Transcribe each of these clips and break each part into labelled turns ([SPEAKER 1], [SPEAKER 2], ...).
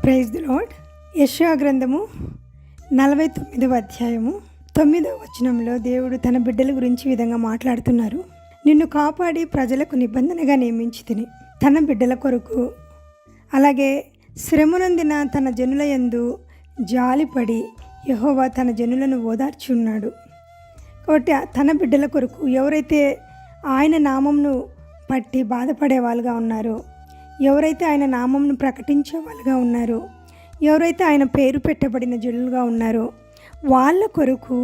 [SPEAKER 1] Praise the lord. యెషయా గ్రంథము 49వ అధ్యాయము 9వ వచనంలో దేవుడు తన బిడ్డల గురించి ఈ విధంగా మాట్లాడుతున్నారు. నిన్ను కాపాడి ప్రజలకు నిబంధనగా నియమించితిని, తన బిడ్డల కొరకు. అలాగే శ్రమనందిన తన జనుల యందు జాలిపడి యెహోవా తన జనులను ఓదార్చి ఉన్నాడు. కాబట్టి తన బిడ్డల కొరకు ఎవరైతే ఆయన నామంను పట్టి బాధపడే వాళ్ళుగా ఉన్నారో, ఎవరైతే ఆయన నామంను ప్రకటించే వాళ్ళుగా ఉన్నారో, ఎవరైతే ఆయన పేరు పెట్టబడిన జనులుగా ఉన్నారో వాళ్ళ కొరకు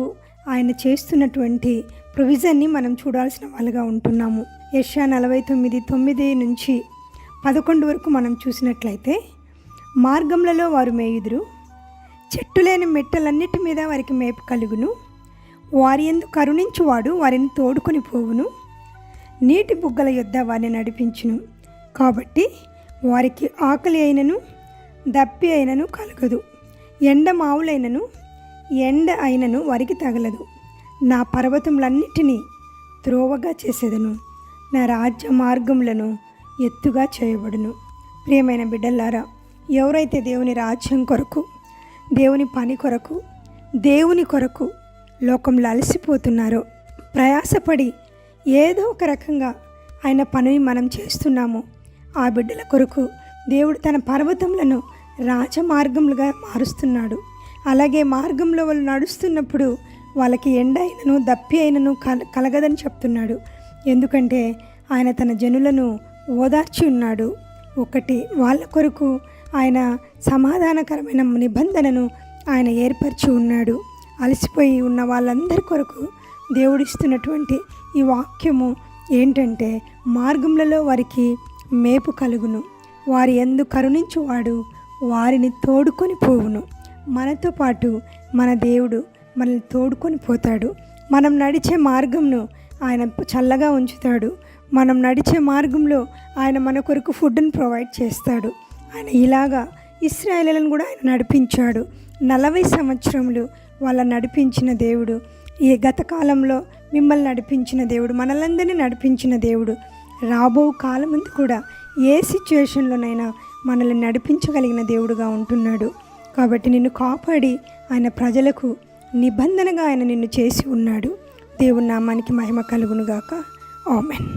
[SPEAKER 1] ఆయన చేస్తున్నటువంటి ప్రొవిజన్ని మనం చూడాల్సిన వాళ్ళుగా ఉంటున్నాము. యెషయా 49:9-11 వరకు మనం చూసినట్లయితే, మార్గములలో వారు మేయుదురు, చెట్టు లేని మెట్టలన్నిటి మీద వారికి మేపు కలుగును, వారి యందు కరుణించువాడు వారిని తోడుకొని పోవును, నీటి బుగ్గల యొద్ద వారిని నడిపించును, కాబట్టి వారికి ఆకలి అయినను దప్పి అయినను కలగదు, ఎండ మావులైనను ఎండ అయినను వారికి తగలదు. నా పర్వతములన్నిటినీ త్రోవగా చేసేదను, నా రాజ్య మార్గములను ఎత్తుగా చేయబడును. ప్రియమైన బిడ్డలారా, ఎవరైతే దేవుని రాజ్యం కొరకు, దేవుని పని కొరకు, దేవుని కొరకు లోకంలో అలసిపోతున్నారో, ప్రయాసపడి ఏదో ఒక రకంగా ఆయన పనిని మనం చేస్తున్నామో, ఆ బిడ్డల కొరకు దేవుడు తన పర్వతములను రాజమార్గములుగా మారుస్తున్నాడు. అలాగే మార్గంలో వాళ్ళు నడుస్తున్నప్పుడు వాళ్ళకి ఎండ అయినను దప్పి అయినను కలగదని చెప్తున్నాడు. ఎందుకంటే ఆయన తన జనులను ఓదార్చి ఉన్నాడు. ఒకటి, వాళ్ళ కొరకు ఆయన సమాధానకరమైన నిబంధనను ఆయన ఏర్పరిచి ఉన్నాడు. అలసిపోయి ఉన్న వాళ్ళందరి కొరకు దేవుడిస్తున్నటువంటి ఈ వాక్యము ఏంటంటే, మార్గములలో వారికి మేపు కలుగును, వారి యందు కరుణించువాడు వారిని తోడుకొని పోవును. మనతో పాటు మన దేవుడు మనల్ని తోడుకొని పోతాడు. మనం నడిచే మార్గంను ఆయన చల్లగా ఉంచుతాడు. మనం నడిచే మార్గంలో ఆయన మన కొరకు ఫుడ్ని ప్రొవైడ్ చేస్తాడు. ఆయన ఇలాగా ఇశ్రాయేలులను కూడా ఆయన నడిపించాడు. 40 సంవత్సరములు వాళ్ళని నడిపించిన దేవుడు, ఈ గత కాలంలో మిమ్మల్ని నడిపించిన దేవుడు, మనలందరినీ నడిపించిన దేవుడు రాబో కాలం ముందు కూడా ఏ సిచ్యువేషన్లోనైనా మనల్ని నడిపించగలిగిన దేవుడుగా ఉంటున్నాడు. కాబట్టి నిన్ను కాపాడి ఆయన ప్రజలకు నిబంధనగా ఆయన నిన్ను చేసి ఉన్నాడు. దేవుని నామానికి మహిమ కలుగునుగాక. ఆమేన్.